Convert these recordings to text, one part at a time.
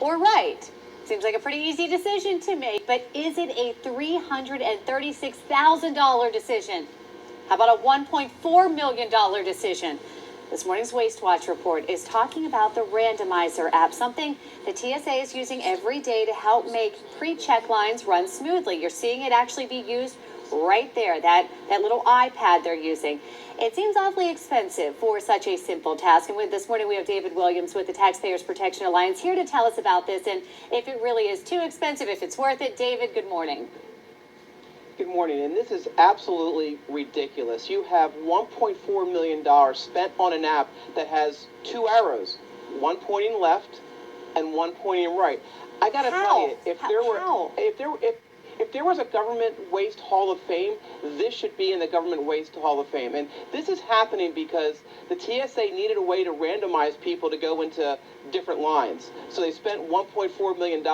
or right? Seems like a pretty easy decision to make, but is it a $336,000 decision? How about a $1.4 million decision? This morning's Waste Watch report is talking about the Randomizer app, something the TSA is using every day to help make pre-check lines run smoothly. You're seeing it actually be used right there, that little iPad they're using. It seems awfully expensive for such a simple task. And this morning we have David Williams with the Taxpayers Protection Alliance here to tell us about this and if it really is too expensive, if it's worth it. David, good morning. Good morning, and this is absolutely ridiculous. You have $1.4 million spent on an app that has two arrows, one pointing left and one pointing right. I got to tell you, if there was a government waste hall of fame, this should be in the government waste hall of fame. And this is happening because the TSA needed a way to randomize people to go into different lines. So they spent $1.4 million.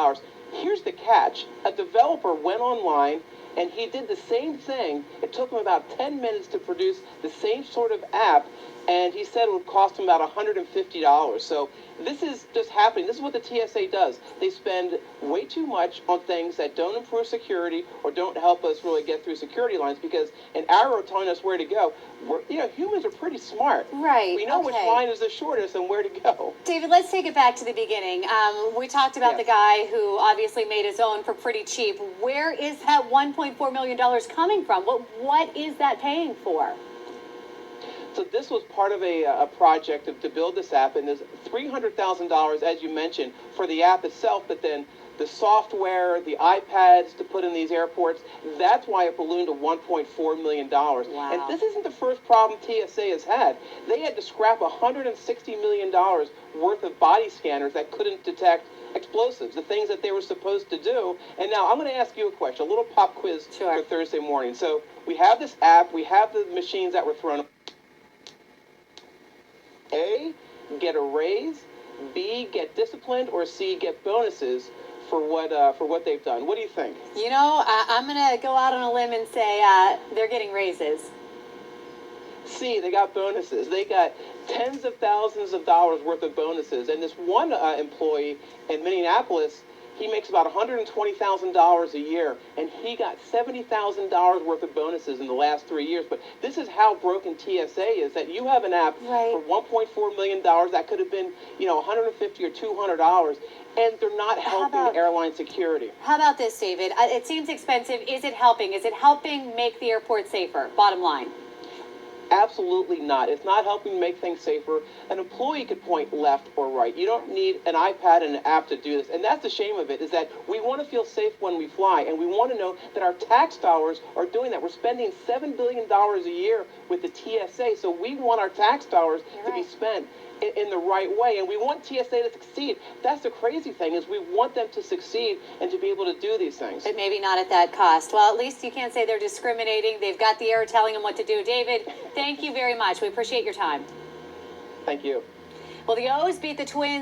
Here's the catch. A developer went online and he did the same thing. It took him about 10 minutes to produce the same sort of app, and he said it would cost him about $150. So this is just happening. This is what the TSA does. They spend way too much on things that don't improve security or don't help us really get through security lines, because an arrow telling us where to go, humans are pretty smart. Right. We know which line is the shortest and where to go. David, let's take it back to the beginning. We talked about the guy who obviously made his own for pretty cheap. Where is that $1.4 million coming from? What is that paying for? So this was part of a project to build this app, and there's $300,000, as you mentioned, for the app itself, but then the software, the iPads to put in these airports, that's why it ballooned to $1.4 million. Wow. And this isn't the first problem TSA has had. They had to scrap $160 million worth of body scanners that couldn't detect explosives, the things that they were supposed to do. And now I'm going to ask you a question, a little pop quiz for Thursday morning. So we have this app, we have the machines that were thrown. A, get a raise, B, get disciplined, or C, get bonuses for what they've done. What do you think? You know, I'm going to go out on a limb and say they're getting raises. C, they got bonuses. They got tens of thousands of dollars worth of bonuses. And this one employee in Minneapolis, he makes about $120,000 a year, and he got $70,000 worth of bonuses in the last 3 years. But this is how broken TSA is, that you have an app for $1.4 million that could have been, $150 or $200, and they're not helping airline security. How about this, David? It seems expensive. Is it helping? Is it helping make the airport safer? Bottom line. Absolutely not. It's not helping make things safer. An employee could point left or right. You don't need an iPad and an app to do this. And that's the shame of it, is that we want to feel safe when we fly, and we want to know that our tax dollars are doing that. We're spending $7 billion a year with the TSA, so we want our tax dollars to be spent in the right way, and we want TSA to succeed. That's the crazy thing, is we want them to succeed and to be able to do these things. But maybe not at that cost. Well, at least you can't say they're discriminating. They've got the air telling them what to do. David, thank you very much. We appreciate your time. Thank you. Well, the O's beat the Twins.